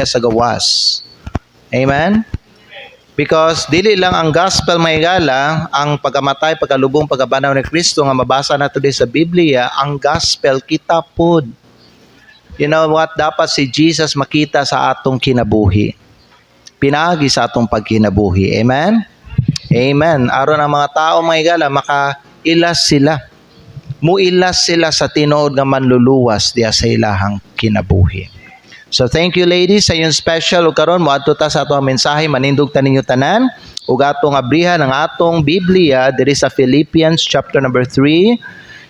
sa gawas. Amen? Because dili lang ang gospel mahigala, ang pagamatay, pagkalubong, pagabanaw ni Kristo nga mabasa nato di sa Biblia, ang gospel kita pod. You know what? Dapat si Jesus makita sa atong kinabuhi. Pinagi sa atong pagkinabuhi. Amen? Amen. Aron ang mga tao mahigala, makailas sila. Muilas sila sa tinuod nga manluluwas diya sa ilahang kinabuhi. So thank you ladies sa yung special ug karon moadto ta sa atong mensahe, manindog ta ninyo tanan ug atong abrihan ang atong Biblia diri sa Philippians chapter number 3.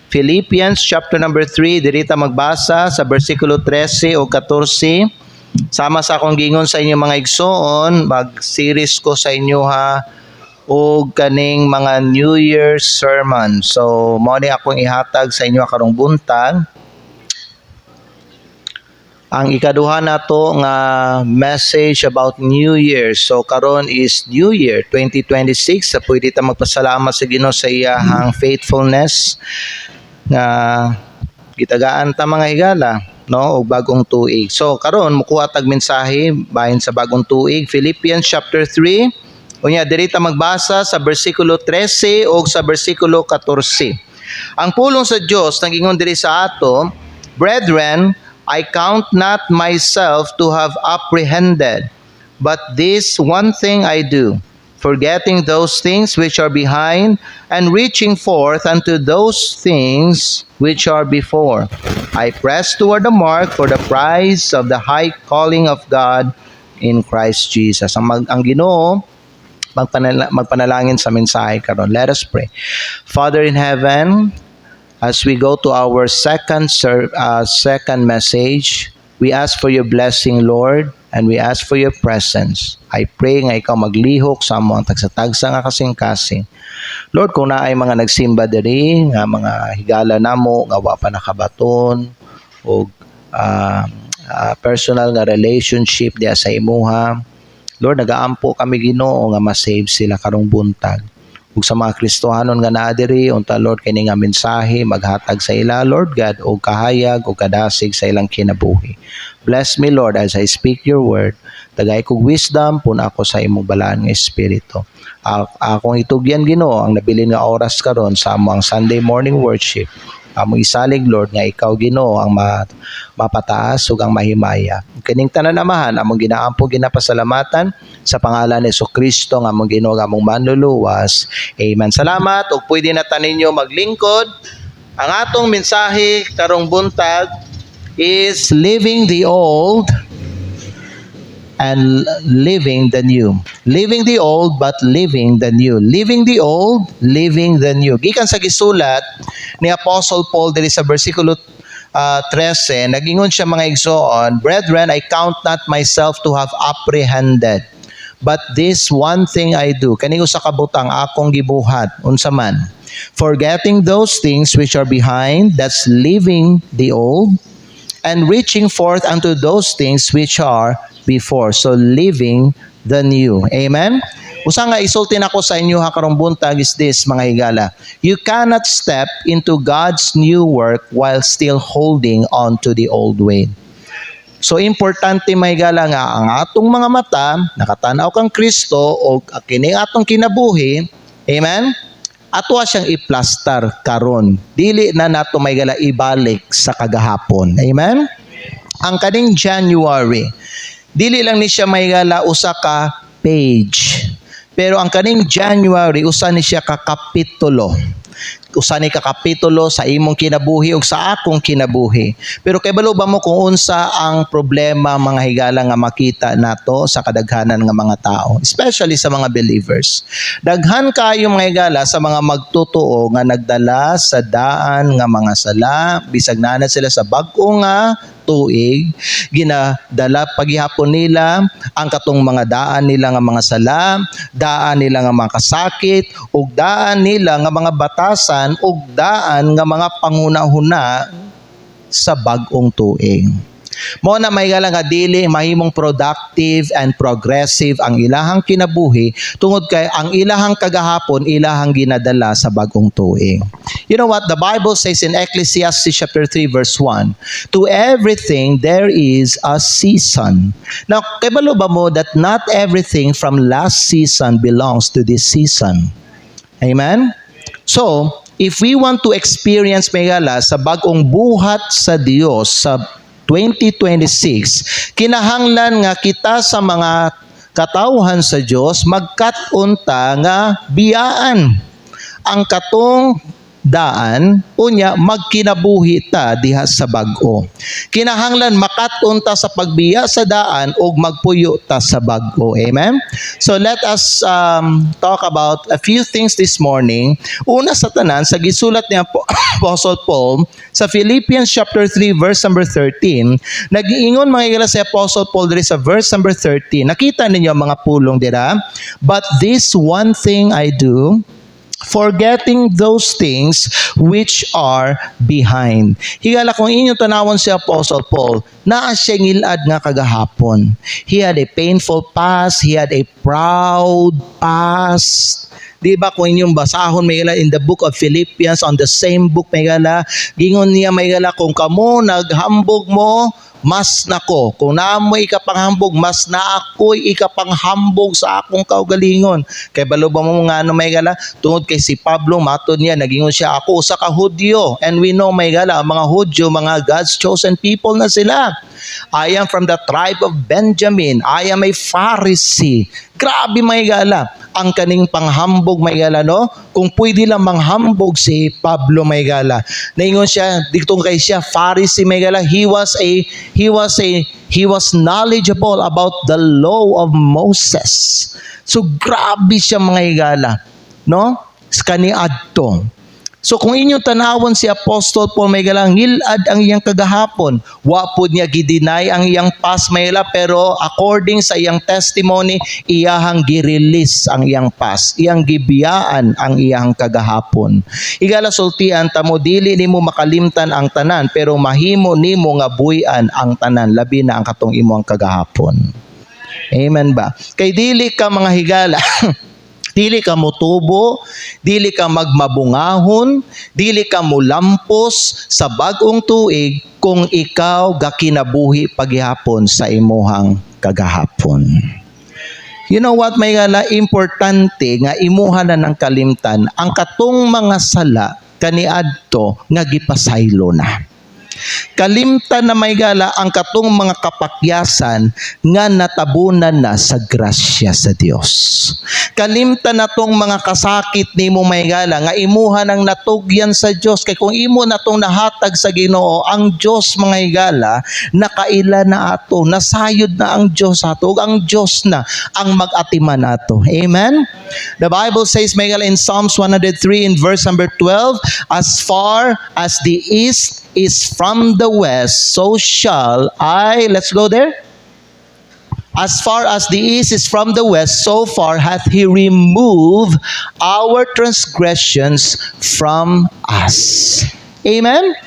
Philippians chapter number 3, diri ta magbasa sa bersikulo 13 o 14. Sama sa akong gingon sa inyo mga igsoon, mag-series ko sa inyo ha og kaning mga New Year's sermon. So mao ni akong ihatag sa inyo karong buntag. Ang ikaduha nato nga message about New Year. So karon is New Year 2026. Sa pwede ta magpasalamat sa Ginoo sa iyahang faithfulness nga gitagaan ta mga higala, no, og bagong tuig. So karon mukuha tag mensahe bahin sa bagong tuig, Philippians chapter 3. Unya diri ta magbasa sa bersikulo 13 o sa bersikulo 14. Ang pulong sa Dios nangingon diri sa ato, brethren, I count not myself to have apprehended, but this one thing I do, forgetting those things which are behind, and reaching forth unto those things which are before. I press toward the mark for the prize of the high calling of God in Christ Jesus. Ang Ginoo, magpanalangin sa mensahe karon. Let us pray. Father in heaven, as we go to our second message, we ask for your blessing, Lord, and we ask for your presence. I pray nga ikaw maglihok sa among tagsa-tagsa nga kasing-kasing. Lord, kung naay mga nagsimba diri, nga mga higala namo, nga wa pa nakabaton, o personal nga relationship diya sa imuha, Lord, nagaampo kami Ginoo nga ma-save sila karong buntag. Ug sa mga Kristohanon nga naa diri, unta Lord kini nga mensahe maghatag sa ila, Lord God, og kahayag og kadasig sa ilang kinabuhi. Bless me, Lord, as I speak your word. Tagay kog wisdom puna ako sa imong balaan nga espiritu. Akong itugyan Ginoo ang nabilin nga oras karon sa among Sunday morning worship. Among isalig, Lord, nga ikaw Ginoo ang mapataas ug ang mahimaya. Kining tanan amahan among ginaampo ginapasalamatan sa pangalan ni Jesucristo nga among Ginoo nga among manluluwas. Amen. Salamat ug pwede na taninyo maglingkod. Ang atong mensahe karong buntag is living the old and living the new. Living the old but living the new. Living the old, living the new. Gikan sa gisulat ni Apostle Paul diri sa bersikulo 13, nagingon siya mga igsoon, brethren, I count not myself to have apprehended, but this one thing I do. Kani usa ka butang akong gibuhat, unsa man? Forgetting those things which are behind, that's living the old, and reaching forth unto those things which are before. So living the new. Amen? Usa nga isulti nako sa inyo ha karong buntag is this, mga higala. You cannot step into God's new work while still holding on to the old way. So importante mga higala nga ang atong mga mata nakatanaw kang Kristo o kini atong kinabuhi. Amen? Ato siyang i-plaster karon. Dili na nato mga higala ibalik sa kagahapon. Amen? Ang kaning January, dili lang ni siya mahigala usa ka page. Pero ang kaning January, usa ni siya ka kapitulo. Usa ni ka kapitulo sa imong kinabuhi ug sa akong kinabuhi. Pero kay balo ba mo kung unsa ang problema mga higala nga makita nato sa kadaghanan nga mga tao, especially sa mga believers. Daghan kayo mga higala sa mga magtotoo nga nagdala sa daan nga mga sala, bisag na sila sa bag-o nga tuig, ginadala paghihapon nila ang katong mga daan nila nga mga sala, daan nila nga mga kasakit, ug daan nila nga mga batasan, ug daan nga mga panghuna-huna sa bag-ong tuig. Mo na may gala nga dili mahimong productive and progressive ang ilahang kinabuhi tungod kay ang ilahang kagahapon ilahang ginadala sa bagong tuig. You know what the Bible says in Ecclesiastes chapter 3 verse 1, to everything there is a season. Now, kabalo ba mo that not everything from last season belongs to this season? Amen? So, if we want to experience megala sa bagong buhat sa Dios sa 2026, kinahanglan nga kita sa mga katawhan sa Dios magkat-unta nga biyaan. Ang katong daan unya magkinabuhi ta diha sa bag-o. Kinahanglan makat-unta sa pagbiya sa daan ug magpuyo ta sa bag-o. Amen. So let us talk about a few things this morning. Una sa tanan sa gisulat ni Apostle Paul sa Philippians chapter 3 verse number 13, nag-iingon mga igala si Apostle Paul diri sa verse number 13. Nakita ninyo mga pulong dira, but this one thing I do, forgetting those things which are behind. Higala kung inyong tanawon si Apostle Paul, naa siya ngilad nga kagahapon. He had a painful past, he had a proud past. Di ba kung inyong basahon may gala in the book of Philippians, on the same book may gala, gingon niya may gala kung kamo naghambog mo, mas nako. Kung naamoy ikapanghambog, mas na ako'y ikapanghambog sa akong kaugalingon. Kay balo ba mo nga ano may gala? Tungod kay si Pablo, matod niya, nagingon siya, ako sa kahudyo. And we know may gala, mga Hudyo, mga God's chosen people na sila. I am from the tribe of Benjamin. I am a Pharisee. Grabe may gala. Ang kaning panghambog may gala, no? Kung pwede lang manghambog si Pablo may gala. Naingon siya, dito kay siya, Pharisee may gala. He was knowledgeable about the law of Moses. So grabe siya mga higala, no? Kaniadto. So kung inyong tanawon si Apostol Paul may galang ngilad ang iyang kagahapon, wapod niya gidinay ang iyang past may gala, pero according sa iyang testimony, iyahang gi-release ang iyang past, iyang gibiyaan ang iyang kagahapon. Igala sultian tamo dili nimo makalimtan ang tanan, pero mahimo nimo nga buy-an ang tanan, labi na ang katong imo ang kagahapon. Amen ba? Kay dili ka mga higala dili ka motubo, dili ka magmabungahon, dili ka mulampos sa bagong tuig kung ikaw gakinabuhi paghihapon sa imuhang kagahapon. You know what, may gala, importante nga imuha na ng kalimtan ang katong mga sala kaniadto nga gipasaylo na. Kalimtan na may gala ang katong mga kapakyasan nga natabunan na sa grasya sa Dios. Kalimtan na tong mga kasakit nimo may gala nga imuha ng natugyan sa Dios, kay kung imo na tong nahatag sa Ginoo ang Dios mga higala, nakaila na ato, nasayod na ang Dios ato, ug ang Dios na ang mag-atiman ato. Amen. The Bible says may gala in Psalms 103 in verse number 12, as far as the east is from the west, so shall I, let's go there. As far as the east is from the west, so far hath He removed our transgressions from us. Amen?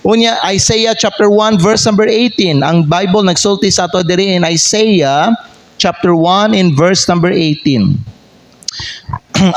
Unya, Isaiah chapter 1 verse number 18. Ang Bible nagsulti sa ato diri in Isaiah chapter 1 in verse number 18.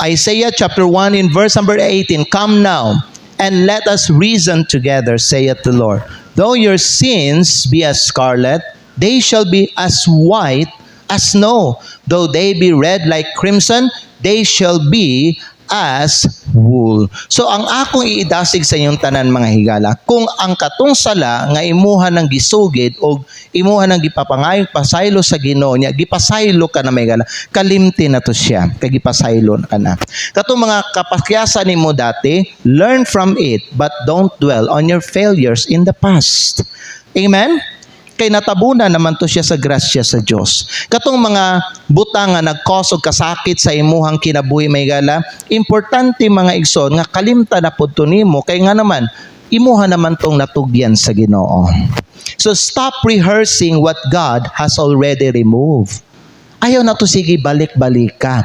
Isaiah chapter 1 in verse number 18. Come now, and let us reason together, saith the Lord. Though your sins be as scarlet, they shall be as white as snow. Though they be red like crimson, they shall be as wool. So ang akong iidasig sa inyong tanan mga higala, kung ang katong sala nga imuha ng gisugid o imuha ng gipapangayo pasaylo sa Ginoo niya, gipasaylo ka na may higala, kalimti na to siya, kay gipasaylo ka na. Katong mga kapakyasan nimo dati, learn from it, but don't dwell on your failures in the past. Amen? Kay natabunan naman to siya sa grasya sa Dios. Katong mga butang nga nag-cause og kasakit sa imuhang kinabuhi may gala, importante mga igsoon nga kalimtan na pud to nimo, kay nga naman imuha naman tong natugyan sa Ginoo. So stop rehearsing what God has already removed. Ayaw na to sige balik-balika.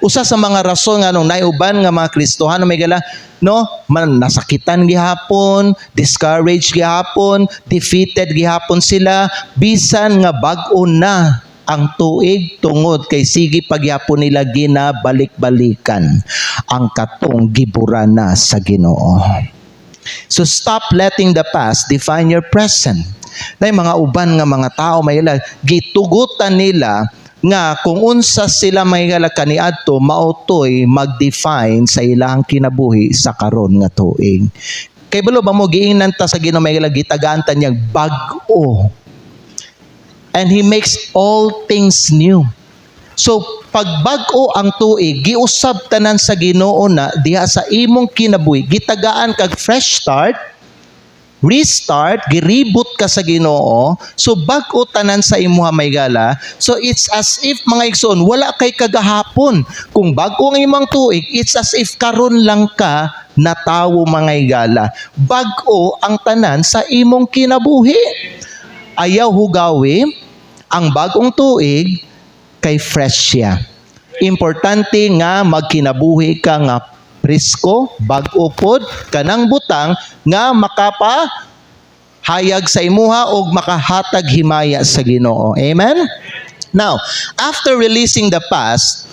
Usa sa mga rason nga nung naiuban nga mga Kristohano may gala, no, nasakitan gihapon, discouraged gihapon, defeated gihapon sila, bisan nga bag-o na ang tuig tungod kay sige pagyapon nila ginabalik-balikan ang katong giburana sa Ginoo. So stop letting the past define your present. Na mga uban nga mga tao may gitugutan nila nga kung unsa sila may kaniadto mautoy mag-define sa ilang kinabuhi sa karon nga tuig. Kay balo ba mo giingnan ta sa Ginoo may gitagaan ta niyang bag-o. And He makes all things new. So, pag bag-o ang tuig, giusab tanan sa Ginoo na diha sa imong kinabuhi, gitagaan kag fresh start, restart, gireboot ka sa Ginoo. So, bag-o tanan sa imuha may gala. So, it's as if mga igsoon, wala kay kagahapon. Kung bag-o ang imong tuig, it's as if karon lang ka natawo mga igala. Bag-o ang tanan sa imong kinabuhi. Ayaw hugawi ang bagong tuig kay fresh siya. Importante nga magkinabuhi ka nga presko, bag-o pod, kanang butang nga makapahayag sa imuha o makahatag himaya sa Ginoo. Amen? Now, after releasing the past,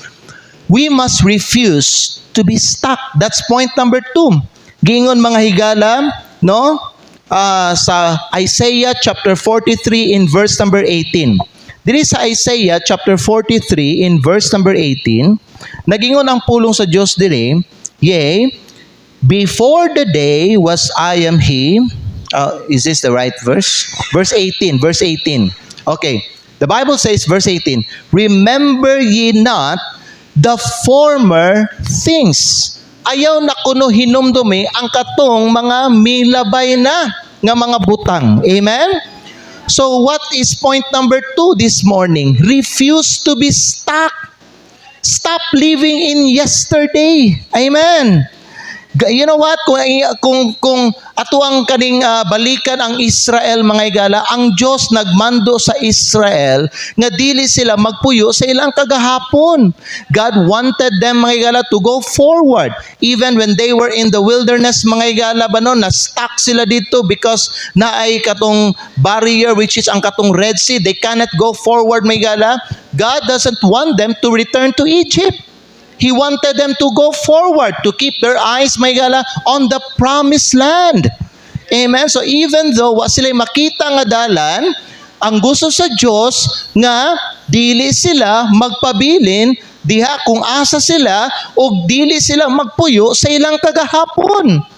we must refuse to be stuck. That's point number 2. Gingon mga higala, no? Sa Isaiah chapter 43 in verse number 18. Diri sa Isaiah chapter 43 in verse number 18, nagingon ang pulong sa Dios diri, yea, before the day was I am He. Is this the right verse? Verse 18. Okay. The Bible says, verse 18, remember ye not the former things. Ayaw na kuno hinumdumi ang katong mga milabay na nga mga butang. Amen? So what is point number 2 this morning? Refuse to be stuck. Stop living in yesterday. Amen. You know what? Kung ato ang kaning balikan ang Israel mga igala, ang Dios nagmando sa Israel nga dili sila magpuyo sa ilang kagahapon. God wanted them mga igala to go forward even when they were in the wilderness mga igala banon na stuck sila dito because naay katong barrier which is ang katong Red Sea. They cannot go forward mga igala. God doesn't want them to return to Egypt. He wanted them to go forward, to keep their eyes, may gala, on the promised land. Amen? So even though wa sila makita nga dalan, ang gusto sa Diyos nga dili sila magpabilin diha kung asa sila o dili sila magpuyo sa ilang kagahapon.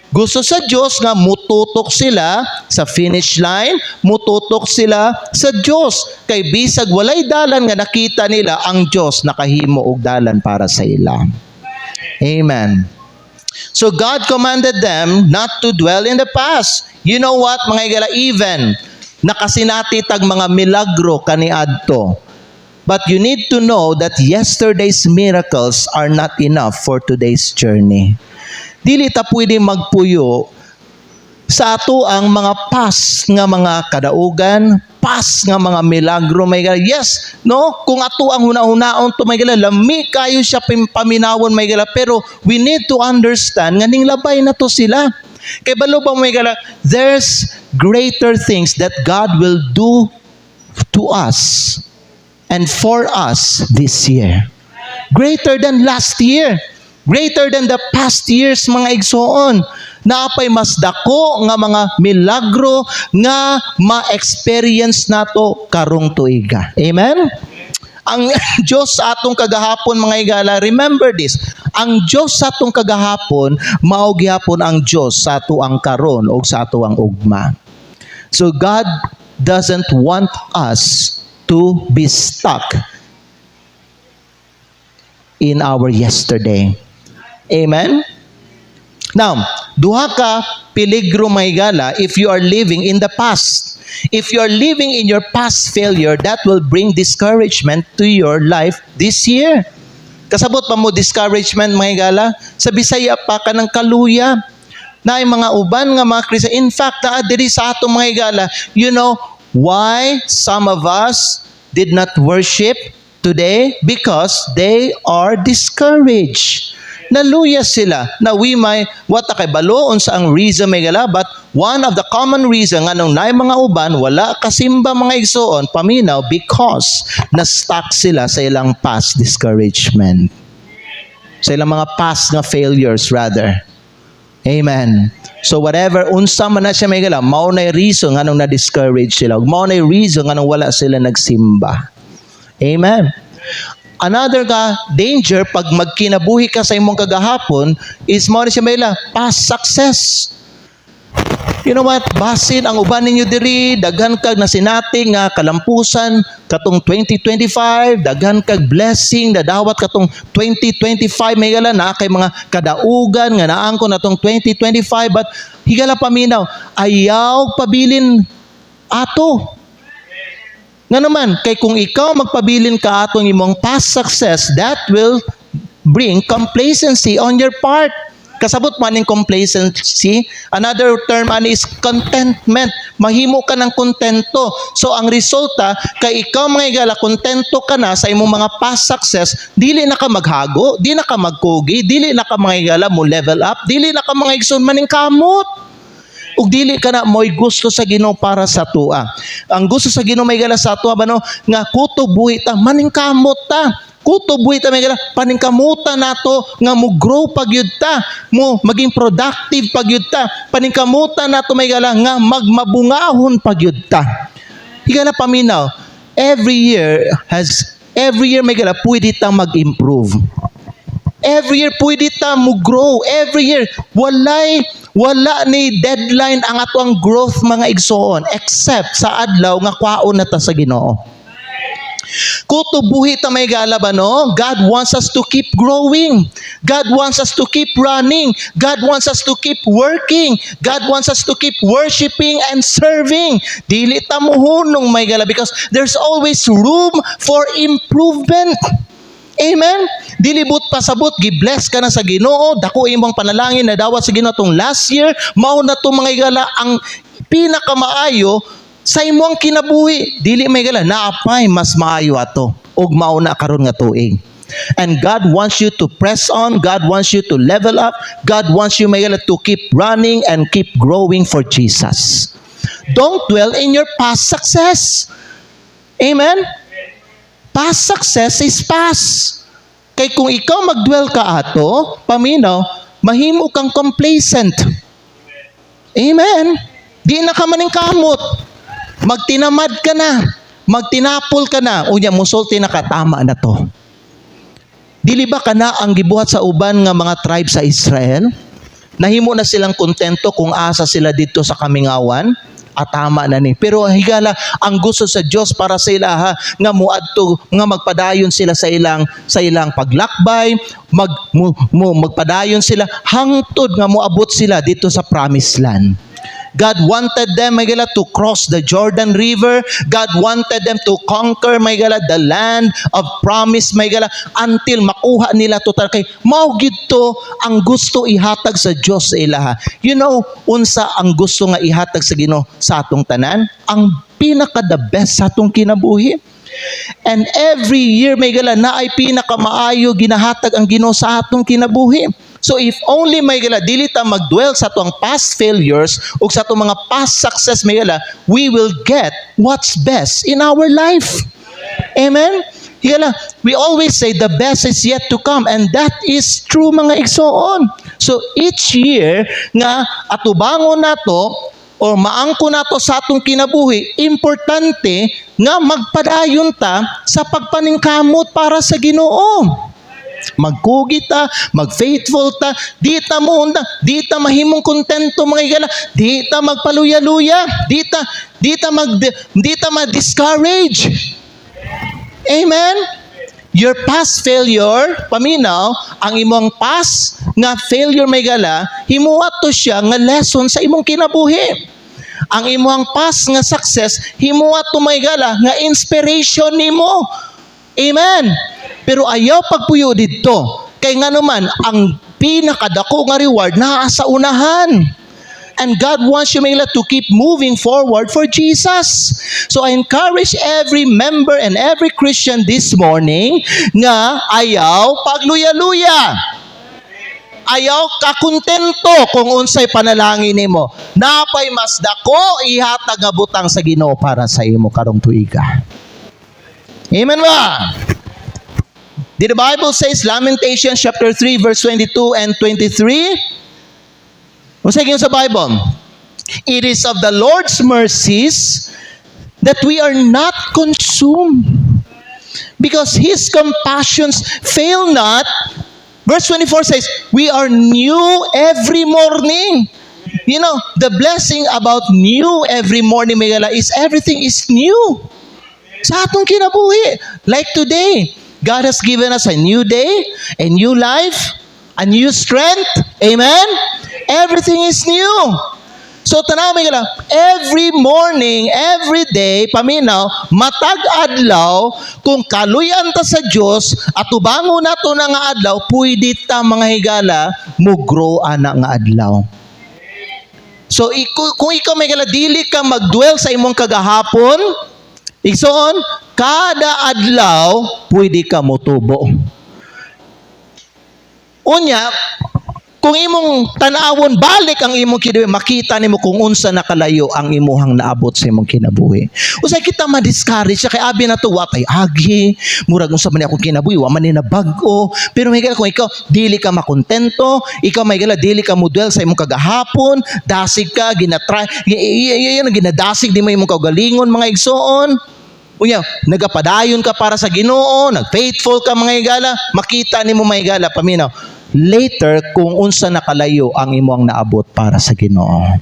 Gusto sa Diyos nga mututok sila sa finish line, mututok sila sa Diyos. Kay bisag walay dalan nga nakita nila, ang Diyos nakahimo og dalan para sa ila. Amen. So God commanded them not to dwell in the past. You know what, mga igala, even nakasinati tag mga milagro kaniadto. But you need to know that yesterday's miracles are not enough for today's journey. Dili ta pwede magpuyo sa ato ang mga past nga mga kadaugan, past nga mga milagro may gala. Yes, no? Kung ato ang huna-hunaon to may gala, lami kayo siya paminawon may gala, pero we need to understand nga ning labay na to sila. Kay balo ba may gala, there's greater things that God will do to us and for us this year. Greater than last year. Greater than the past years mga igsoon. Naapay mas dako nga mga milagro nga ma-experience nato karong tuiga. Amen? Ang Diyos sa atong kagahapon mga igala, remember this. Ang Diyos sa atong kagahapon, mao gihapon ang Diyos sa ato ang karon o sa ato ang ugma. So God doesn't want us to be stuck in our yesterday. Amen? Now, duha ka peligro may gala if you are living in the past. If you are living in your past failure, that will bring discouragement to your life this year. Kasabot pa mo discouragement mga gala? Sa Bisaya pa ka ng kaluya. Na yung mga uban nga mga Kristiyan. In fact, diri sa ato mga gala, you know why some of us did not worship today because they are discouraged. Naluya sila na we may what kay baloon sa ang reason may gala, but one of the common reason nganong nay mga uban wala kasimba mga igsoon paminaw because na-stuck sila sa ilang past discouragement, sa ilang mga past nga failures rather. Amen. So whatever unsa man na siya may gala, mao nay reason nganong na-discourage sila, mao nay reason nganong wala sila nagsimba. Amen. Another danger pag magkinabuhi ka sa imong kagahapon is mo siya may past success. You know what? Basin ang uban ninyo diri, daghan kag nasinating nga kalampusan katong 2025, daghan kag blessing dadawat katong 2025 may gala na kay mga kadaugan nga naangkon natong 2025, but higala paminaw ayaw pabilin ato. Nga naman, kay kung ikaw magpabilin ka atong imong past success, that will bring complacency on your part. Kasabot man yung complacency. Another term is contentment. Mahimo ka ng kontento. So ang resulta, kay ikaw mga igala, kontento ka na sa imong mga past success, dili na ka maghago, dili na ka magkugi, dili na ka mga igala mo level up, dili na ka mga igsoon maning kamot. Ug dili ka na mo'y gusto sa Ginoo para sa tua. Ang gusto sa Ginoo may gala sa tua bano nga kutob buhi ta maningkamot ta. Kutob buhi ta may gala paningkamuta nato nga mo grow pagyud ta, mo maging productive pagyud ta. Paningkamuta nato may gala nga magmabungahon pagyud ta. Higala paminaw, every year may gala pwede ta mag-improve. Every year pwede ta mo grow. Every year wala ni deadline ang ato ang growth mga igsoon except sa adlaw nga kwaon na ta sa Ginoo. Kutubuhi ta may gala ba no? God wants us to keep growing. God wants us to keep running. God wants us to keep working. God wants us to keep worshiping and serving. Dili ta mohunong may gala because there's always room for improvement. Amen. Dilibot pasabot, gi-bless ka na sa Ginoo, dako imong panalangin na dawat sa Ginoo tong last year, mao na to mga igala ang pinakamaayo sa imong kinabuhi. Dili may gala naapay mas maayo ato ug mao na karon nga tuig. And God wants you to press on, God wants you to level up, God wants you may gala to keep running and keep growing for Jesus. Don't dwell in your past success. Amen. Past success is past. Kay kung ikaw magdwell ka ato, paminaw, mahimo kang complacent. Amen. Di na ka maning kamot. Magtinamad ka na. Magtinapol ka na. Unya, musulti na ka, tama na to. Dili ba ka na ang gibuhat sa uban nga mga tribe sa Israel? Nahimo na silang kontento kung asa sila dito sa kamingawan? Tama na ni. Pero higala ang gusto sa Dios para sa ilaha nga muadto nga magpadayon sila sa ilang paglakbay, magpadayon sila hangtod nga moabot sila dito sa promised land. God wanted them may gala to cross the Jordan River. God wanted them to conquer may gala the land of promise may gala until makuha nila total kay mao gid to ang gusto ihatag sa Dios sa ilaha. You know unsa ang gusto nga ihatag sa Ginoo sa atong tanan? Ang pinaka the best sa atong kinabuhi. And every year may gala na ay pinakamaayo ginahatag ang Ginoo sa atong kinabuhi. So if only may gala dili ta magdwell sa atong past failures ug sa atong mga past success may gala, we will get what's best in our life. Amen. Higala, we always say the best is yet to come, and that is true mga igsoon. So each year nga atubangon nato o maangko nato sa atong kinabuhi, importante nga magpadayon ta sa pagpaningkamot para sa Ginoo. Magkugi ta, mag-faithful ta, di ta muunda, di ta mahimong kontento mga igala, di ta magpaluya-luya, di ta ma-discourage. Amen? Your past failure, paminaw, ang imong past nga failure may gala, himuat to siya nga lesson sa imong kinabuhi. Ang imong past nga success, himuat to may gala nga inspiration nimo. Amen. Pero ayaw pagpuyo dito. Kay nga naman, ang pinakadako nga reward naa sa unahan. And God wants you to keep moving forward for Jesus. So I encourage every member and every Christian this morning nga ayaw pagluya-luya. Ayaw kakontento kung unsay panalangin nimo. Napay mas dako ihatag nga butang sa Ginoo para sa imo karong tuiga. Amen ba? The Bible says, Lamentations chapter 3 verse 22 and 23. Unsay gingon sa Bible? It is of the Lord's mercies that we are not consumed, because His compassions fail not. Verse 24 says, we are new every morning. You know, the blessing about new every morning, is everything is new. Sa atong kinabuhi. Like today, God has given us a new day, a new life, a new strength. Amen? Everything is new. So, tanaw every morning, every day, paminaw, matag adlaw, kung kaluyan ta sa Dios at ubangon nato na nga adlaw, pwede ta mga higala, mugro ana nga adlaw. So, kung ikaw may dili ka magdwell sa imong kagahapon, igsoon, kada adlaw, pwede ka motubo. Unya, kung imong tanawon balik ang imong kinabuhi, makita nimo kung unsa nakalayo ang imuhang naabot sa imong kinabuhi. Usay kita ma-discourage kay abi na to watay agi, murag unsa man akong kinabuhi, wa man ni nabag-o. Pero may kung ikaw dili ka makontento, ikaw may dili ka model sa imong kagahapon, dasig ka ginatry, ginadasig di mo imong kaugalingon mga igsoon. Unya, nagapadayon ka para sa Ginoo, nag-faithful ka mga higala, makita nimo mga higala paminaw. Later, kung unsa nakalayo ang imo ang naabot para sa Ginoo.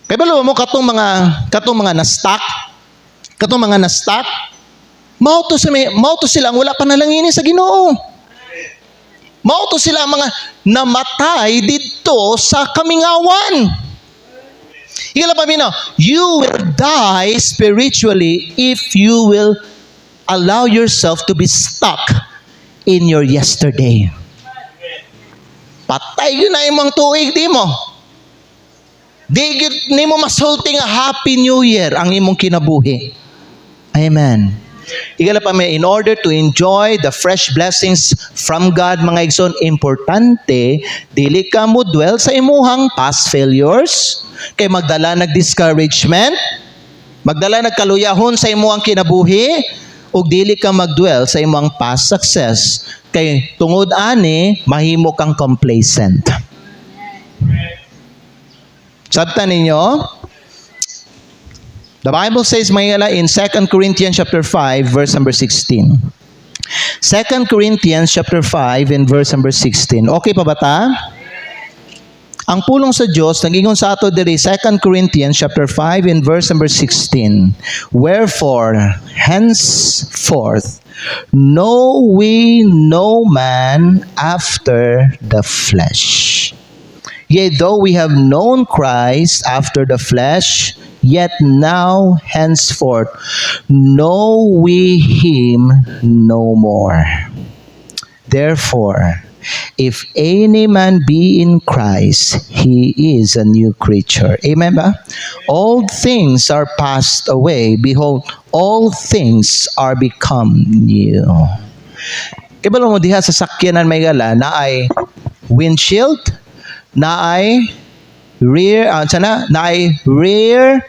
Kaya balo mo katong mga na-stuck, mauto sila ang wala pa nalangini sa Ginoo. Mauto sila ang mga namatay dito sa kamingawan. Higala pa minaw, you will die spiritually if you will allow yourself to be stuck in your yesterday. Patay yun na imong tuig di mo. Di mo masulti nga Happy New Year ang imong kinabuhi. Amen. Higala pa may, in order to enjoy the fresh blessings from God, mga igsoon, importante, dili ka mo dwell sa imuhang past failures, kay magdala nag-discouragement, magdala nagkaluyahon sa imuhang kinabuhi, ug dili ka magdwell sa imong past success, kay tungod ani mahimo kang complacent. Sabta ninyo, the Bible says in 2 Corinthians chapter 5 verse number 16. 2 Corinthians chapter 5 and verse number 16. Okay pa ba ta? Ang pulong sa Dios nagingon sa ato diri 2 Corinthians chapter 5 and verse number 16. Wherefore henceforth know we no man after the flesh. Yea, though we have known Christ after the flesh, yet now henceforth know we him no more. Therefore, if any man be in Christ, he is a new creature. Amen ba? All things are passed away. Behold, all things are become new. Kaya mo diha sa sakyanan may gala na ay windshield, na ay rear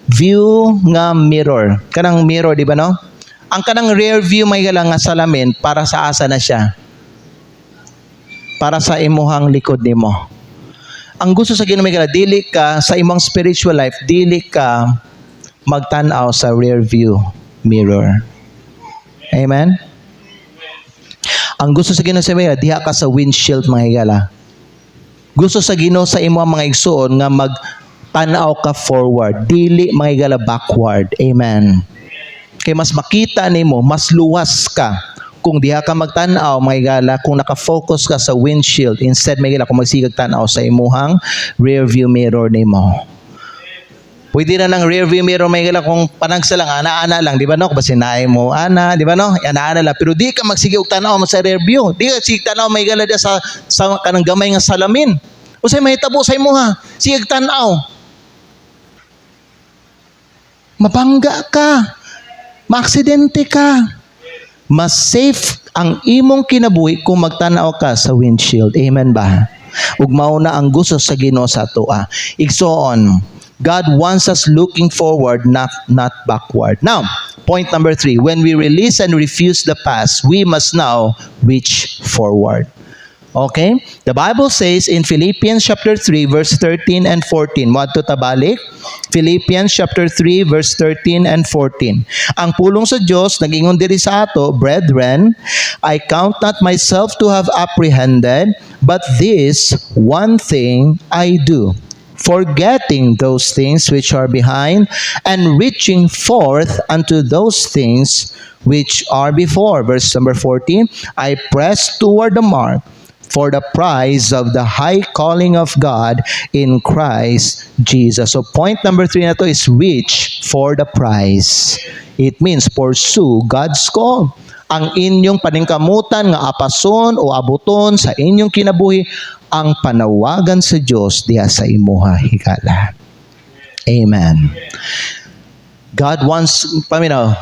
view nga mirror. Kanang mirror, di ba no? Ang kanang rear view may gala nga salamin para sa asa na siya. Para sa imuhang likod nimo. Ang gusto sa Ginoo may gala, dili ka sa imong spiritual life, dili ka magtan-aw sa rear view mirror. Amen. Ang gusto sa Ginoo sa may gala, diha ka sa windshield mga higala. Gusto sa Ginoo sa imo mga igsoon nga magtanaw ka forward, dili mga higala backward. Amen. Kay mas makita nimo, mas luwas ka kung diha ka magtanaw mga higala, kung naka-focus ka sa windshield instead mga higala kung magsigag tanaw sa imuhang rear view mirror nimo. Pwede na ng rear view mirror mga higala kung panagsa lang ana-ana lang, di ba no? Kung sinay mo ana, di ba no? Ana-ana lang, pero di ka magsige og tanaw mo sa rear view. Di ka sige tanaw mga higala sa kanang gamay nga salamin. Unsay mahitabo sa imuha? Sige tan-aw. Mabangga ka. Maaksidente ka. Mas safe ang imong kinabuhi kung magtanaw ka sa windshield. Amen ba? Ug mao na ang gusto sa Ginoo sa atoa. Igsoon, God wants us looking forward, not backward. Now, point number 3, when we release and refuse the past, we must now reach forward. Okay? The Bible says in Philippians chapter 3 verse 13 and 14. Wadto ta balik? Philippians chapter 3 verse 13 and 14. Ang pulong sa Dios nag-ingon diri sa ato, brethren, I count not myself to have apprehended, but this one thing I do, forgetting those things which are behind and reaching forth unto those things which are before. Verse number 14, I press toward the mark for the prize of the high calling of God in Christ Jesus. So point number 3 na to is reach for the prize. It means pursue God's call. Ang inyong paningkamutan nga apason o abuton sa inyong kinabuhi, ang panawagan sa Dios diha sa imuha higala. Amen. God wants, paminaw,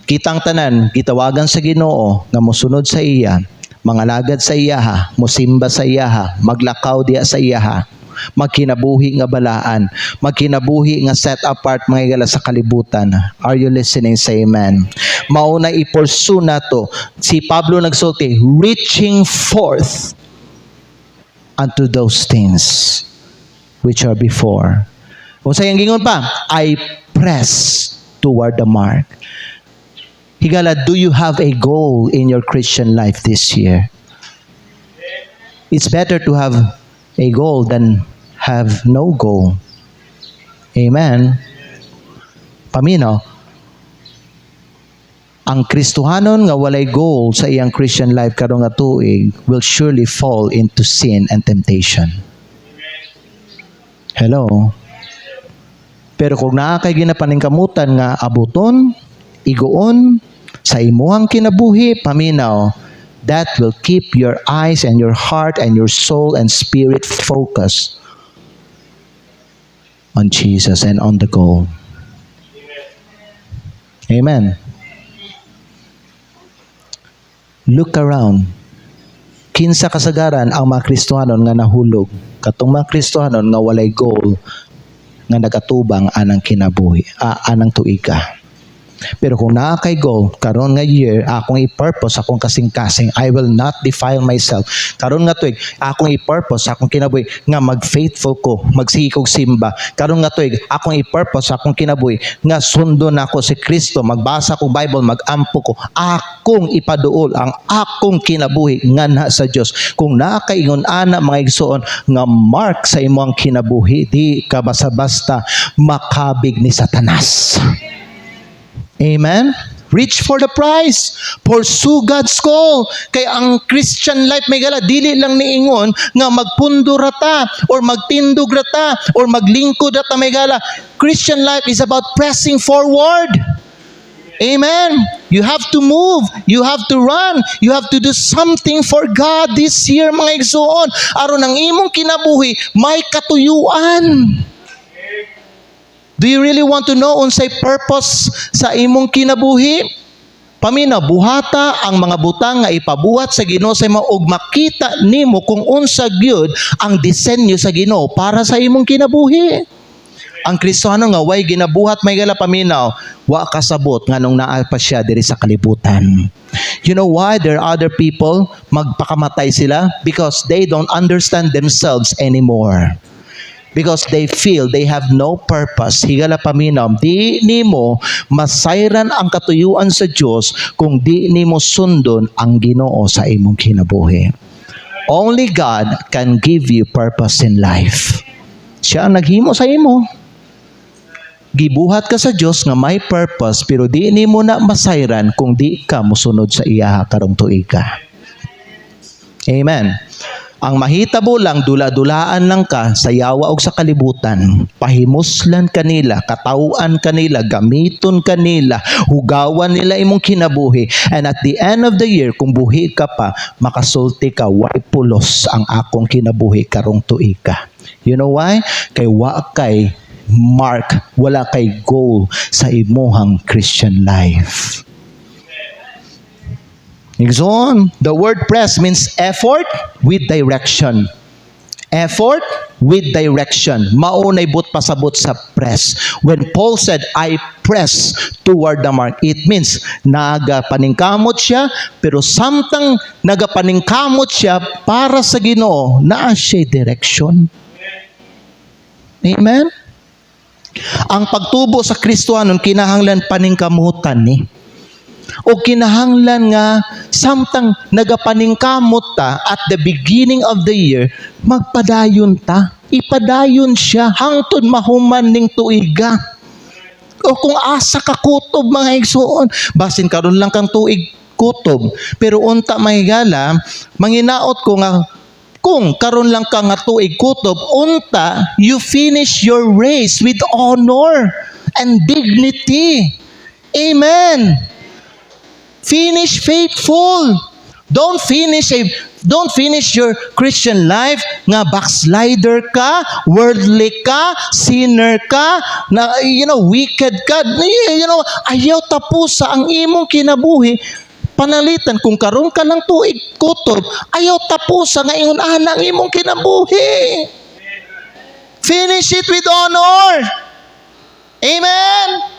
kitang tanan, gitawagan sa Ginoo nga mosunod sa iya, mangalagad sa iyaha, musimba sa iyaha, maglakaw diya sa iyaha, magkinabuhi nga balaan, magkinabuhi nga set apart mga igala sa kalibutan. Are you listening? Say amen. Mauna i-pursue nato. Si Pablo nagsulti, reaching forth unto those things which are before. Kung sayang gingon pa, I press toward the mark. Higala, do you have a goal in your Christian life this year? It's better to have a goal than have no goal. Amen. Paminaw, ang Kristohanon nga walay goal sa iyang Christian life karong nga tuig will surely fall into sin and temptation. Hello. Pero kung naa kay ginapaningkamutan nga abuton, igoon sa imuhang kinabuhi, paminaw, that will keep your eyes and your heart and your soul and spirit focused on Jesus and on the goal. Amen. Look around. Kinsa kasagaran ang mga Kristohanon nga nahulog, katong mga Kristohanon nga walay goal nga nagatubang anang kinabuhi, anang tuiga. Pero kung naa kay goal, karon nga year, akong i-purpose, akong kasing-kasing, I will not defile myself. Karon nga tuig, akong i-purpose, akong kinabuhi, nga mag-faithful ko, magsige kog simba. Karon nga tuig, akong i-purpose, akong kinabuhi, nga sundo na ako si Kristo, magbasa kog Bible, mag-ampo ko. Akong ipaduol ang akong kinabuhi nga na sa Dios. Kung naa kay ingon ana mga igsoon nga mark sa imong kinabuhi, di ka basta-basta makabig ni Satanas. Amen? Reach for the prize. Pursue God's call. Kay ang Christian life may gala, dili lang niingon nga magpundo rata or magtindog rata or maglingkod rata may gala. Christian life is about pressing forward. Amen. You have to move. You have to run. You have to do something for God this year mga igsoon. Aron ang imong kinabuhi may katuyuan. Do you really want to know unsay purpose sa imong kinabuhi? Paminaw, buhata ang mga butang nga ipabuhat sa Ginoo sa imo ug makita nimo kung unsa gyud ang disenyo sa Ginoo para sa imong kinabuhi. Ang Kristohano nga way ginabuhat may gala paminaw, wa kasabot nganong naa pa siya diri sa kalibutan. You know why there are other people magpakamatay sila? Because they don't understand themselves anymore. Because they feel they have no purpose. Higala paminaw, di nimo masayran ang katuyuan sa Dios kung di nimo sundon ang Ginoo sa imong kinabuhi. Only God can give you purpose in life. Siya ang naghimo sa imo. Gibuhat ka sa Dios nga may purpose pero di nimo na masayran kung di ka mosunod sa iya karong tuig ka. Amen. Ang mahitabo lang, dula-dulaan lang ka sa yawa o sa kalibutan. Pahimuslan kanila, katauan kanila, gamiton kanila, hugawan nila imong kinabuhi. And at the end of the year, kung buhi ka pa, makasulti ka, way pulos ang akong kinabuhi karong tuig ka. You know why? Kay wa kay mark, wala kay goal sa imuhang Christian life. Exon, the word press means effort with direction. Effort with direction. Maunay but pasabot sa press. When Paul said, I press toward the mark, it means nagapaningkamot siya, pero samtang nagapaningkamot siya para sa Ginoo, naa siya direction. Amen? Ang pagtubo sa Kristohanon, kinahanglan paningkamutan ni. O kinahanglan nga samtang nagapaningkamot ta at the beginning of the year, magpadayon ta. Ipadayon siya hangtod mahuman ning tuiga. O kung asa ka kutob mga igsoon, basin karon lang kang tuig kutob. Pero unta mahigala, manginaot ko nga kung karon lang ka nga tuig kutob, unta you finish your race with honor and dignity. Amen. Finish faithful. Don't finish your Christian life nga backslider ka, worldly ka, sinner ka, na wicked ka. Ayaw tapusa ang imong kinabuhi. Panalitan kung karon ka lang tuig kutob, ayaw tapusa nga ingon ang imong kinabuhi. Finish it with honor. Amen.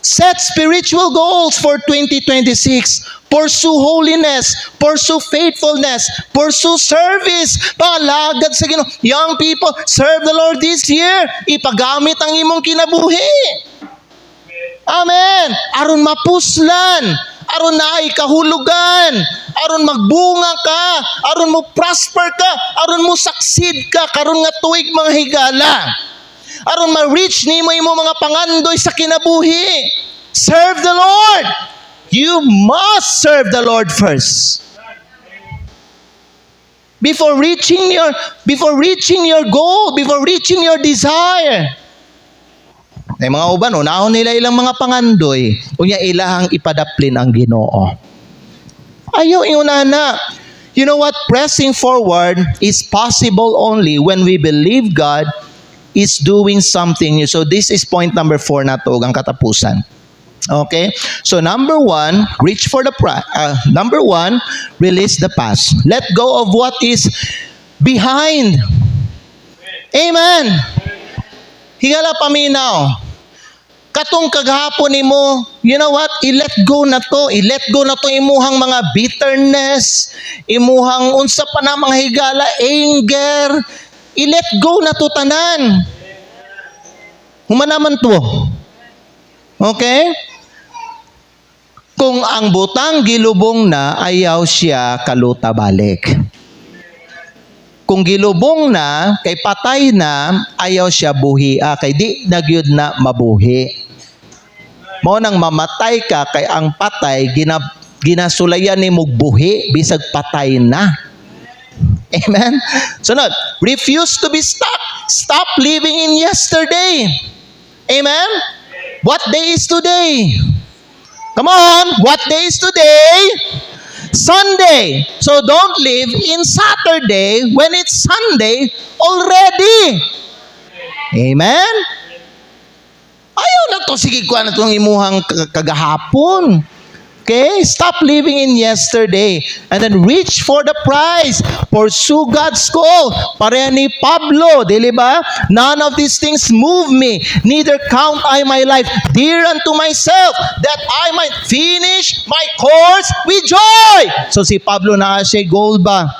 Set spiritual goals for 2026. Pursue holiness. Pursue faithfulness. Pursue service. Palagad sa Ginoo. Young people, serve the Lord this year. Ipagamit ang imong kinabuhi. Amen. Aron mapuslan. Aron naay kahulugan. Aron magbunga ka. Aron mo prosper ka. Aron mo succeed ka. Karon nga tuig mga higala. Aron ma-reach nimo imo mga pangandoy sa kinabuhi. Serve the Lord. You must serve the Lord first. Before reaching your goal, before reaching your desire. May mga uban, unahon nila ilang mga pangandoy, unya ilahang ipadaplin ang Ginoo. Ayaw inunana. You know what? Pressing forward is possible only when we believe God is doing something new. So this is point number 4 na to, ang katapusan. Okay? So number 1, reach for the prize. Number 1, release the past. Let go of what is behind. Amen. Higala paminaw. Katong kaghapon nimo, you know what? I-let go na to. I-let go na to imuhang mga bitterness, imuhang unsa pa na mga higala, anger. I-let go na to tanan. Humanaman to. Okay? Kung ang butang gilubong na, ayaw siya kaluta balik. Kung gilubong na, kay patay na, ayaw siya buhi. Kay di nagyud na mabuhi. Mo nang mamatay ka, kay ang patay, ginasulayan ni mo buhi, bisag patay na. Amen? Sunod, refuse to be stuck. Stop living in yesterday. Amen? What day is today? Come on, what day is today? Sunday. So don't live in Saturday when it's Sunday already. Amen? Ayaw na to, sige ko na itong imuhang kagahapon. Okay? Stop living in yesterday and then reach for the prize. Pursue God's goal. Pareha ni Pablo, di ba? None of these things move me, neither count I my life dear unto myself, that I might finish my course with joy. So si Pablo na siya goal ba?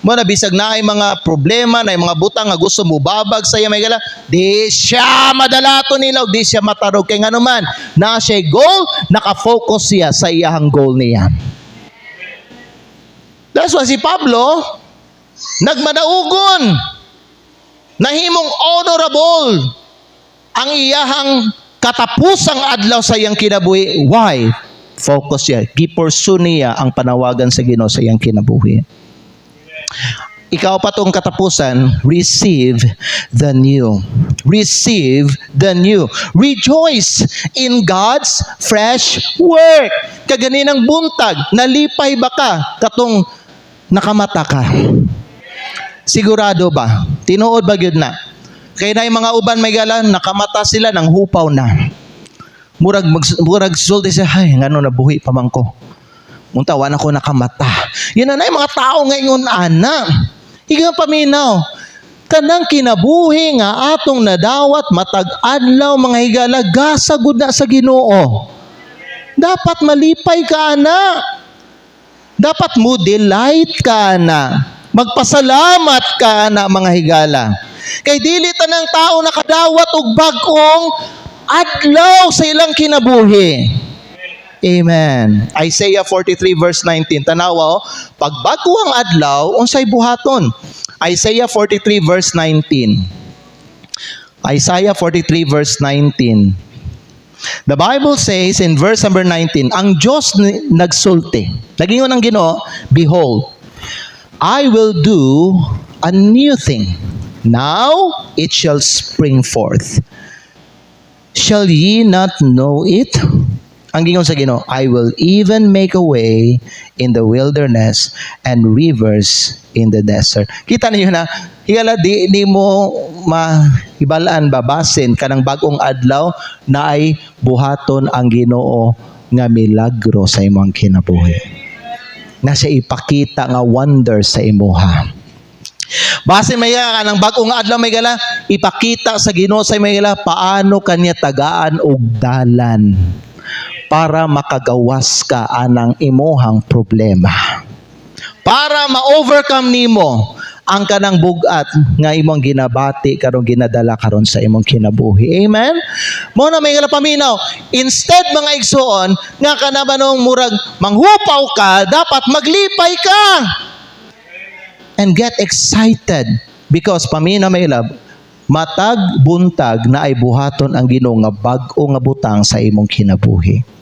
Muna bisag na ay mga problema, na ay mga butang nga gusto mo babag sa iya may gala, di siya madalato nila, di siya matarog kay ngano man. Na siya goal, nakafocus siya sa iyang goal niya. That's why si Pablo nagmadaugon, nahimong honorable ang iyahang katapusang adlaw sa iyang kinabuhi. Why? Focus siya. Gipursue niya ang panawagan sa Ginoo sa iyang kinabuhi. Ikaw pa tong katapusan, receive the new. Receive the new. Rejoice in God's fresh work. Kaganinang buntag, nalipay ba ka katong nakamata ka? Sigurado ba? Tinuod ba gyud na? Kaya na yung mga uban may galan, nakamata sila, nang hupaw na. Murag sulti siya, ay, ngano nabuhi pa man ko. Muntawan ako nakamata. Yan na yung mga tao ngayon, ana. Higang paminaw, kanang kinabuhi nga atong nadawat matag adlaw mga higala gasagud na sa Ginoo. Dapat malipay ka ana. Dapat mo delight ka ana. Magpasalamat ka ana mga higala. Kay dili tanang tao nakadawat og bag-ong adlaw sa ilang kinabuhi. Amen. Isaiah 43 verse 19. Tanawa, pagbago ang adlaw, unsay buhaton? Isaiah 43 verse 19. Isaiah 43 verse 19. The Bible says in verse number 19, ang Diyos nagsulti. Nagingon ang Ginoo, behold, I will do a new thing. Now it shall spring forth. Shall ye not know it? Ang gingon sa Ginoo, I will even make a way in the wilderness and rivers in the desert. Kita niyo na, higala di mo mahibalaan babasin kanang bagong adlaw na ay buhaton ang Ginoo nga milagro sa imong kinabuhi. Na siya ipakita nga wonder sa imuha. Basin may kanang bagong adlaw may gala, ipakita sa Ginoo sa may gala paano kanya tagaan og dalan para makagawas ka anang imuhang problema. Para ma-overcome nimo ang kanang bugat nga imong ginabati karon ginadala karon sa imong kinabuhi. Amen? Mo na may paminaw, instead mga igsoon nga kanabanong murag manghupaw ka, dapat maglipay ka. And get excited because paminaw may love, matag buntag na ay buhaton ang Ginoo nga bag-o nga butang sa imong kinabuhi.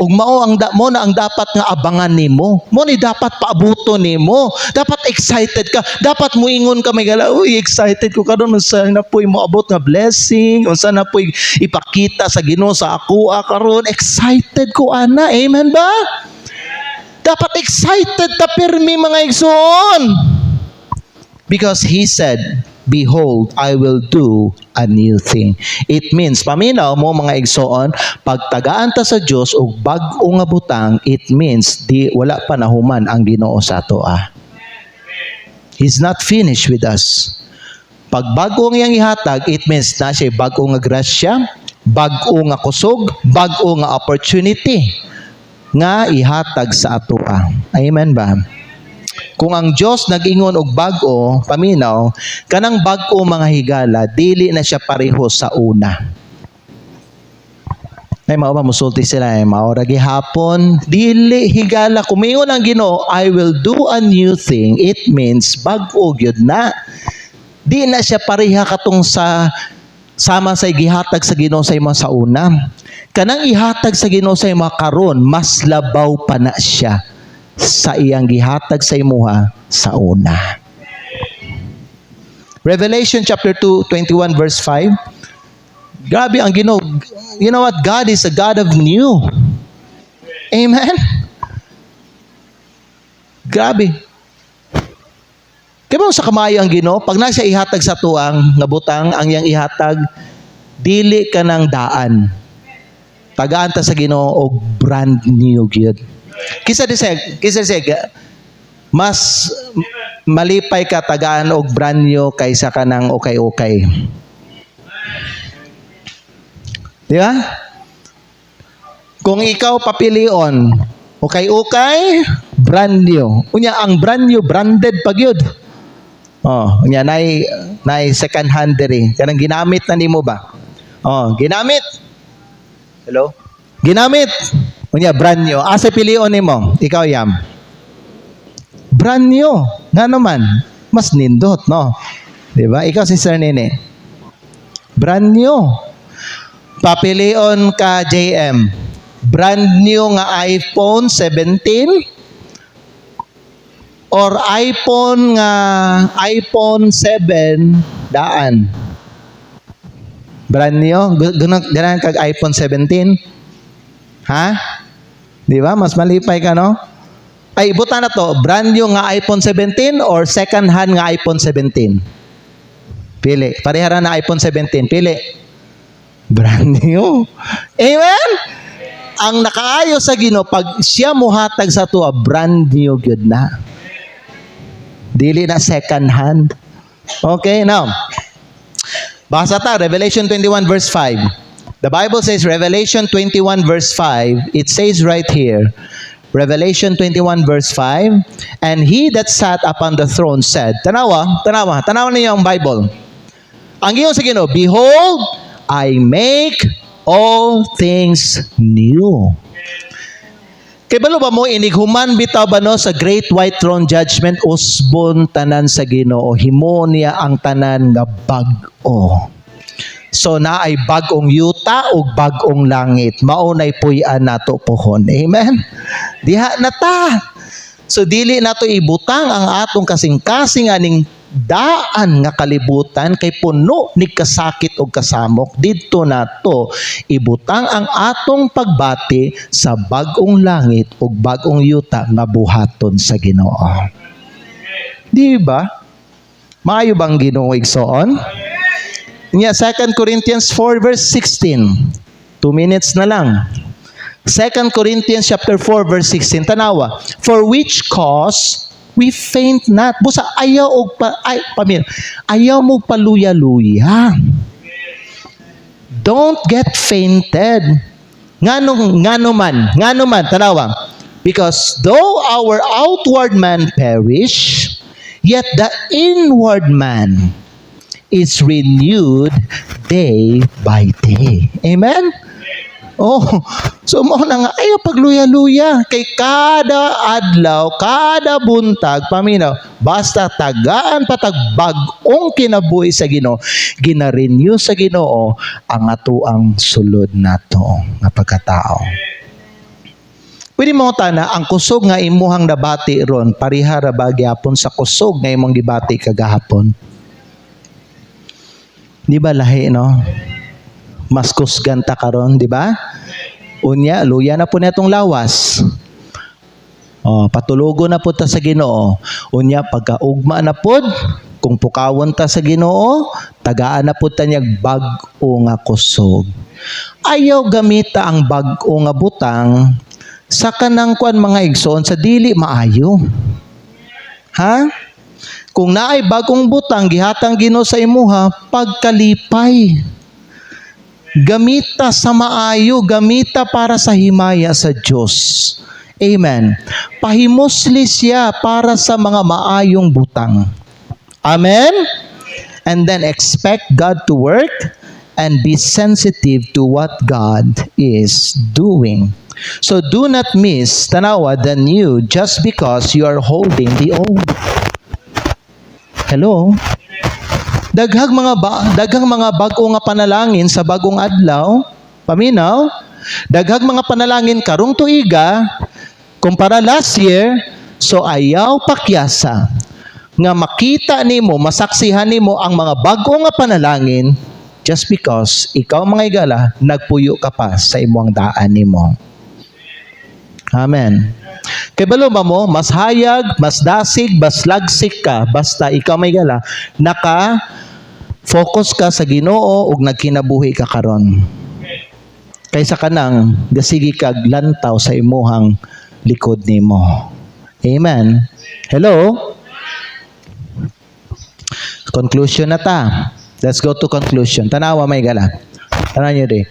Ug mao ang mo na ang dapat nga abangan nimo. Mo ni dapat paabuton nimo. Dapat excited ka. Dapat muingon ka may gala, uy, excited ko karon unsa na poy moabot nga blessing, unsa na poy ipakita sa Ginoo sa ako karon. Excited ko ana. Amen ba? Dapat excited ta pirmi mga igsoon. Because he said, behold, I will do a new thing. It means, paminaw mo mga igsoon, pagtagaan ta sa Dios og bag-o nga butang, it means di wala pa nahuman ang Ginoo sa atoa. He's not finished with us. Pag bag-o nga ihatag, it means na siya bag-o nga grasya, bag-o nga kusog, bag-o nga opportunity nga ihatag sa atoa. Amen ba? Kung ang Diyos nag-ingon og bag-o, paminaw, kanang bag-o mga higala, dili na siya pareho sa una. Ay mao ba musulti sila ay maora gihapon, dili higala kumingon ang Ginoo, I will do a new thing. It means bag-o gyud na. Di na siya pareha katong sa sama sa gihatag sa Ginoo sa imo sa una. Kanang ihatag sa Ginoo sa imo karon, mas labaw pa na siya sa iyang gihatag sa imuha sa una. Revelation chapter 2, 21 verse 5. Grabe ang Ginoo. You know what? God is a God of new. Amen? Grabe. Kaya mo sa kamayo ang Ginoo, pag nasa ihatag sa tuang nabutang ang iyang ihatag, dili ka ng daan. Tagaan ta sa Ginoo og brand new gyud. Kisa mas malipay ka tagaan og brand new kaysa ka ng okay-okay. Di ba? Kung ikaw papilion, okay-okay, brand new. Unya ang brand new, branded pag yun. Oh, unya nay second hand diri. Kanang ginamit na nimo ba? Oh, ginamit. Hello? Ginamit. Unya brand new. Asa pilion nimo? Ikaw Yam. Brand new. Nga naman, mas nindot, no? 'Di ba? Ikaw si Sir Nene. Brand new. Papilion ka JM. Brand new nga iPhone 17 Or iPhone 7 daan. Brand new, ganang kag iPhone 17. Ha? Di ba? Mas malipay ka, no? Ay, ibutan na to, brand new nga iPhone 17 or second hand nga iPhone 17? Pili. Parehara na iPhone 17. Pili. Brand new. Amen? Ang nakaayo sa Ginoo pag siya muhatag sa tuwa, brand new good na. Dili na second hand. Okay, now. Basa ta, Revelation 21 verse 5. The Bible says, Revelation 21 verse 5, it says right here, Revelation 21 verse 5, and he that sat upon the throne said, tanawa ninyo ang Bible. Ang giyon sa Ginoo, behold, I make all things new. Kay balo ba mo inighuman bitaw ba no sa great white throne judgment usbon tanan sa Ginoo, himo niya ang tanan nga bag-o. So na ay bag-ong yuta o bag-ong langit. Maunay puy-an nato pohon. Amen? Diha na ta. So dili nato ibutang ang atong kasing-kasing aning daan nga kalibutan kay puno ni kasakit o kasamok. Dito nato ibutang ang atong pagbati sa bag-ong langit o bag-ong yuta nga buhaton sa Ginoo. Di ba? Maayo bang Ginoo igsoon? Nya 2 Corinthians 4 verse 16. 2 minutes na lang. 2 Corinthians chapter 4 verse 16 tanawa. For which cause we faint not. Busa ayaw og ayaw mo paluya-luya. Don't get fainted. Ngano man tanawa. Because though our outward man perish, yet the inward man is renewed day by day. Amen? Oh, so mo na nga, ayaw pagluya-luya. Kay kada adlaw, kada buntag, paminaw, basta tagaan patagbag-ong kinabuhi sa Ginoo, gina-renew sa Ginoo ang atuang sulod nato nga pagkatao. Pwede mo tana, ang kusog nga imuhang nabati ron, parihara ba gyapon sa kusog nga imong gibati kagahapon? Di ba lahi, no? Mas kusgan ta karon, di ba? Unya, luya na po netong lawas. Oh, patulogo na po ta sa Ginoo. Unya, pagkaugma na po, kung pukawon ta sa Ginoo, tagaan na po ta niyag bag-o nga kusog. Ayaw gamita ang bag-o nga butang sa kanang kuan mga igsoon sa dili maayo. Ha? Kung naay bagong butang gihatang Ginoo sa imuha, pagkalipay. Gamita sa maayo, gamita para sa himaya sa Dios. Amen. Pahimosli siya para sa mga maayong butang. Amen. And then expect God to work and be sensitive to what God is doing. So do not miss tanawa the new just because you are holding the old. Hello? Daghang mga bag-o nga panalangin sa bagong adlaw, paminaw, daghang mga panalangin karong tuiga, kumpara last year, so ayaw pakyasa nga makita nimo, masaksihan nimo ang mga bag-o nga panalangin just because ikaw mga igala, nagpuyo ka pa sa imong daan nimo. Amen. Kay balo ba mo, mas hayag, mas dasig, mas lagsik ka, basta ikaw may gala, naka-focus ka sa Ginoo ug nagkinabuhi ka karon. Kaysa kanang gasigi kag lantaw sa imuhang likod nimo. Amen. Hello? Conclusion na ta. Let's go to conclusion. Tanawa may gala. Tanaw nyo di.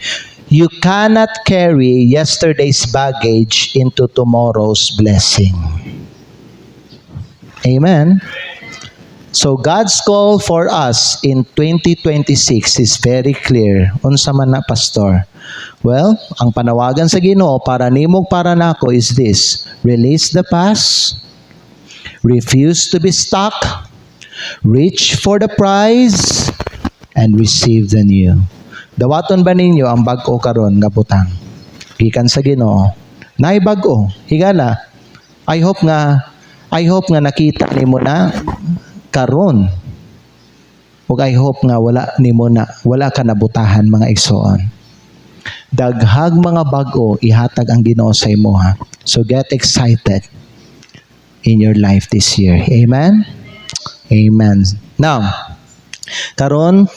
You cannot carry yesterday's baggage into tomorrow's blessing. Amen. So God's call for us in 2026 is very clear. Unsa man na, pastor? Well, ang panawagan sa Ginoo para nimog para nako is this: release the past, refuse to be stuck, reach for the prize, and receive the new. Dawaton ba ninyo ang bag-o karon nga butang? Gikan sa Ginoo. Naay bag-o, higala. I hope nga I hope nga nakita nimo na karon. Ug I hope nga wala ka nabutahan mga igsoon. Daghag mga bag-o ihatag ang Ginoo sa imo ha. So get excited in your life this year. Amen? Amen. Now, karon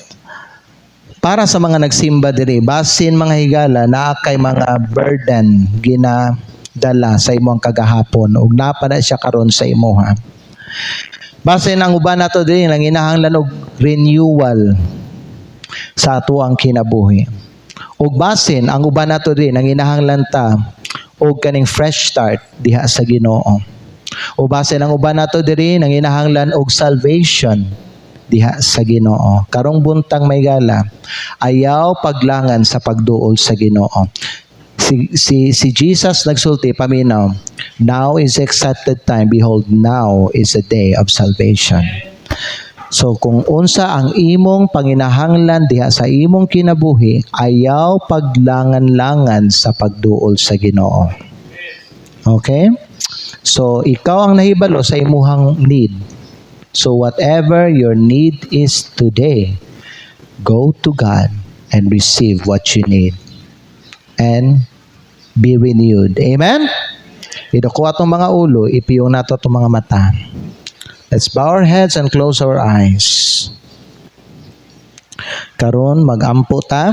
para sa mga nagsimba diri, basin mga higala naa kay mga burden ginadala sa imong kagahapon ug napada siya karon sa imo ha. Basin ang uban nato diri lang hinahanglan og renewal sa ato ang kinabuhi. Ug basin ang uban nato diri nang hinahanglan ta og kaning fresh start diha sa Ginoo. O basin ang uban nato diri nang hinahanglan og salvation diha sa Ginoo. Karong buntang may gala, ayaw paglangan sa pagduol sa Ginoo. Si Jesus nagsulti paminaw, now is the accepted time, behold now is the day of salvation. So kung unsa ang imong panginahanglan diha sa imong kinabuhi, ayaw paglangan-langan sa pagduol sa Ginoo. Okay? So ikaw ang nahibalo sa imong need. So whatever your need is today, go to God and receive what you need and be renewed. Amen? Idako atong mga ulo, ipiyong nato atong mga mata. Let's bow our heads and close our eyes. Karon magampo ta.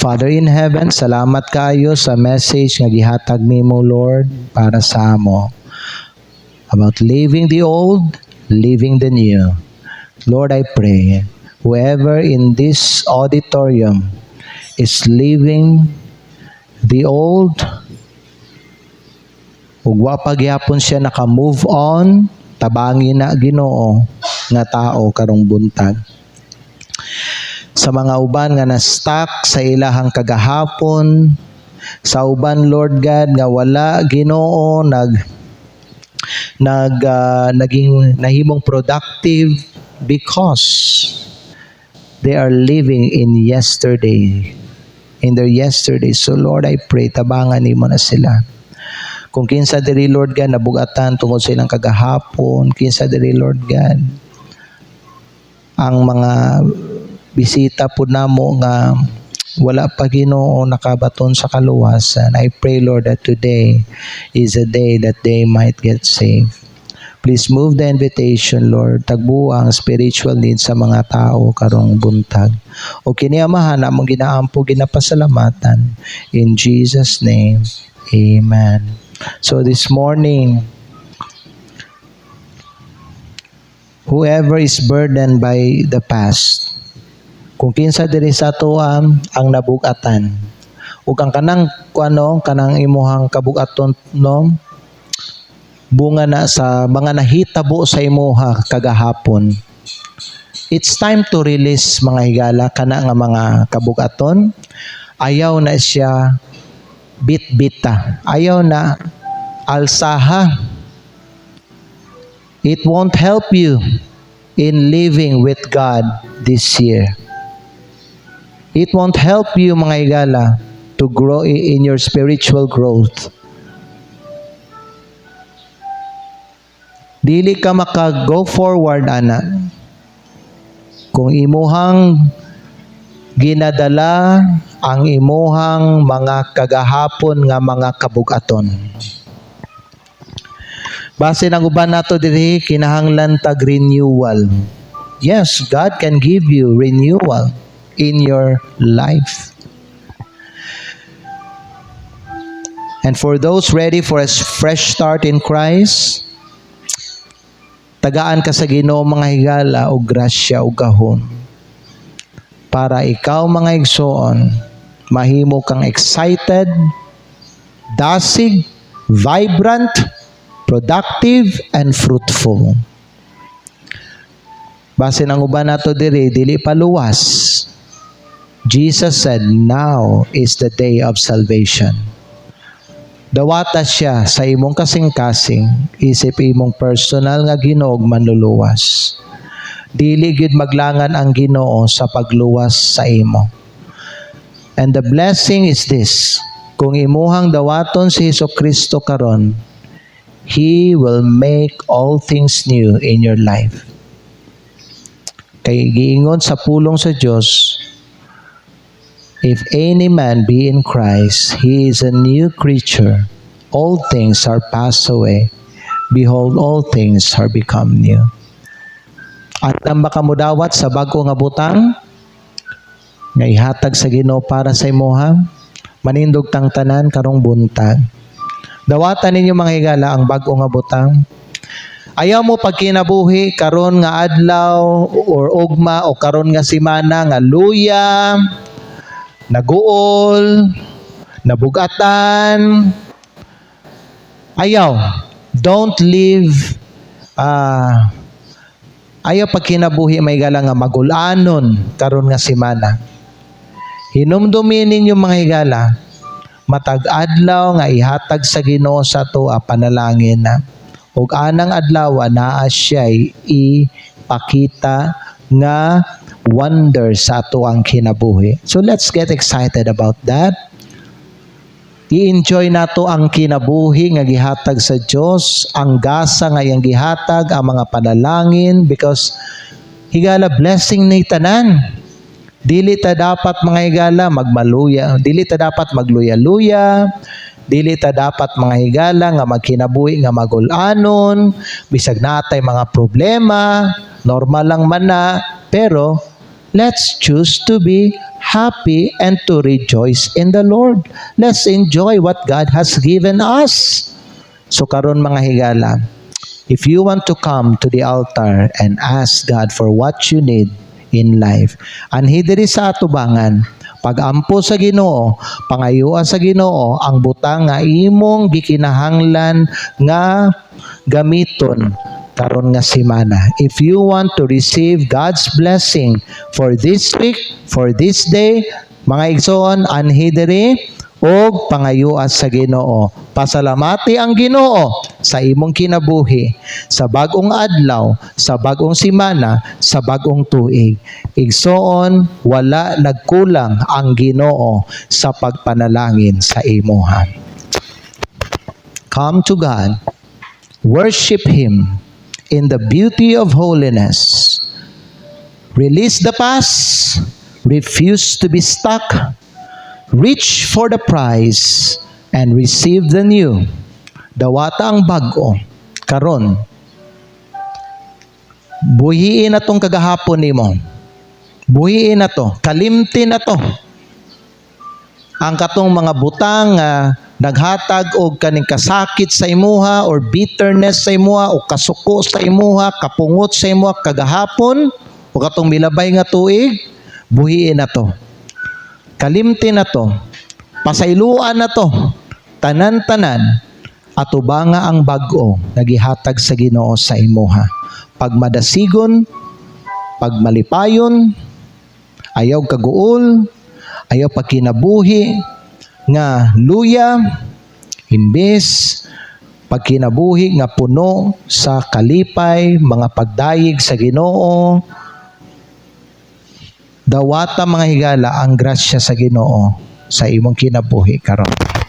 Father in heaven, salamat kayo sa message nga gihatag nimo Lord para sa amo about leaving the old, living the new. Lord, I pray, whoever in this auditorium is living the old, ug wa pa gyapon siya naka-move on, tabangin na Ginoo nga tao karong buntag. Sa mga uban nga na-stuck sa ilahang kagahapon, sa uban Lord God nga wala Ginoo naging nahimong productive because they are living in their yesterday. So Lord, I pray tabangan nimo na sila. Kung kinsa diri Lord God nabugatan tungod sa ilang kagahapon, kinsa diri Lord God ang mga bisita pud namo nga wala pa Ginoo nakabaton sa kaluwasan. I pray Lord that today is a day that they might get saved. Please move the invitation Lord. Tagbuo ang spiritual needs sa mga tao karong buntag. O kini Amahan namong ginaampo ginapasalamatan. In Jesus name, amen. So this morning, whoever is burdened by the past, kung kinsa diri sa tuam ang nabugatan ug ang kanang imuhang kabugaton no bunga na sa mga nahitabo sa imuha kagahapon, it's time to release mga higala kana nga mga kabugaton. Ayaw na siya bitbita, ayaw na alsaha. It won't help you in living with God this year. It won't help you mga higala to grow in your spiritual growth. Dili ka maka-go forward ana kung imuhang ginadala ang imuhang mga kagahapon nga mga kabugaton. Base ng uban nato diri kinahanglan tag renewal. Yes, God can give you renewal in your life. And for those ready for a fresh start in Christ, tagaan ka sa Ginoo mga higala o grasya o gahom para ikaw mga igsoon mahimo kang excited, dasig, vibrant, productive, and fruitful. Base ng uban nato diri dili pa luwas. Jesus said, now is the day of salvation. Dawata siya sa imong kasing-kasing, isip imong personal nga Ginoo manluluwas. Dili gid maglangan ang Ginoo sa pagluwas sa imo. And the blessing is this, kung imuhang dawaton si Hesukristo karon, He will make all things new in your life. Kay giingon sa pulong sa Dios, if any man be in Christ, he is a new creature. All things are passed away. Behold, all things are become new. At ang makamudawat sa bago nga butang, nga ihatag sa Ginoo para sa imuha, manindog tang tanan karong buntag. Dawatan ninyo mga higala ang bago nga butang. Ayaw mo pagkinabuhi karon nga adlaw or ugma o karon nga semana nga luya, naguol, nabugatan. Ayaw. Don't live ayaw pagkinabuhi may gala nga magulanon karon nga semana. Hinumdumin ninyo mga higala, matag adlaw nga ihatag sa Ginoo sa tuwa panalangin na. Ug anang adlaw naa siya ipakita nga wonder sa ato ang kinabuhi. So let's get excited about that. I-enjoy nato ang kinabuhi nga gihatag sa Dios, ang gasa nga iyang gihatag, ang mga panalangin, because higala blessing ni tanan. Dili ta dapat mga higala magmaluya, dili ta dapat magluya-luya, dili ta dapat mga higala nga magkinabuhi nga magulanon, bisag natay mga problema, normal lang man na, pero let's choose to be happy and to rejoice in the Lord. Let's enjoy what God has given us. So karon mga higala, if you want to come to the altar and ask God for what you need in life, anhi diri sa atubangan, pag-ampo sa Ginoo, pangayuan sa Ginoo ang butang nga imong gikinahanglan nga gamiton karon nga semana. If you want to receive God's blessing for this week, for this day, mga igsoon, anhi diri og pangayuan sa Ginoo. Pasalamati ang Ginoo sa imong kinabuhi, sa bagong adlaw, sa bagong semana, sa bagong tuig. Igsoon, wala nagkulang ang Ginoo sa pagpanalangin sa imuha. Come to God, worship Him in the beauty of holiness. Release the past, refuse to be stuck, reach for the prize, and receive the new. Dawata ang bago, karon. Buhiin na tong kagahapon nimo. Buhiin na to, kalimtin na to. Ang katong mga butang naghatag og kaning kasakit sa imuha or bitterness sa imuha o kasuko sa imuha, kapungot sa imuha kagahapon o katong milabay nga tuig, buhiin na to. Kalimtin na to. Pasayloan na to. Tanan-tanan atubanga ang bag-o nagihatag sa Ginoo sa imuha. Pagmadasigon, pagmalipayon, ayaw kaguol, ayaw pagkinabuhi nga luya, imbes pagkinabuhi nga puno sa kalipay, mga pagdayig sa Ginoo. Dawata mga higala ang grasya sa Ginoo sa imong kinabuhi karon.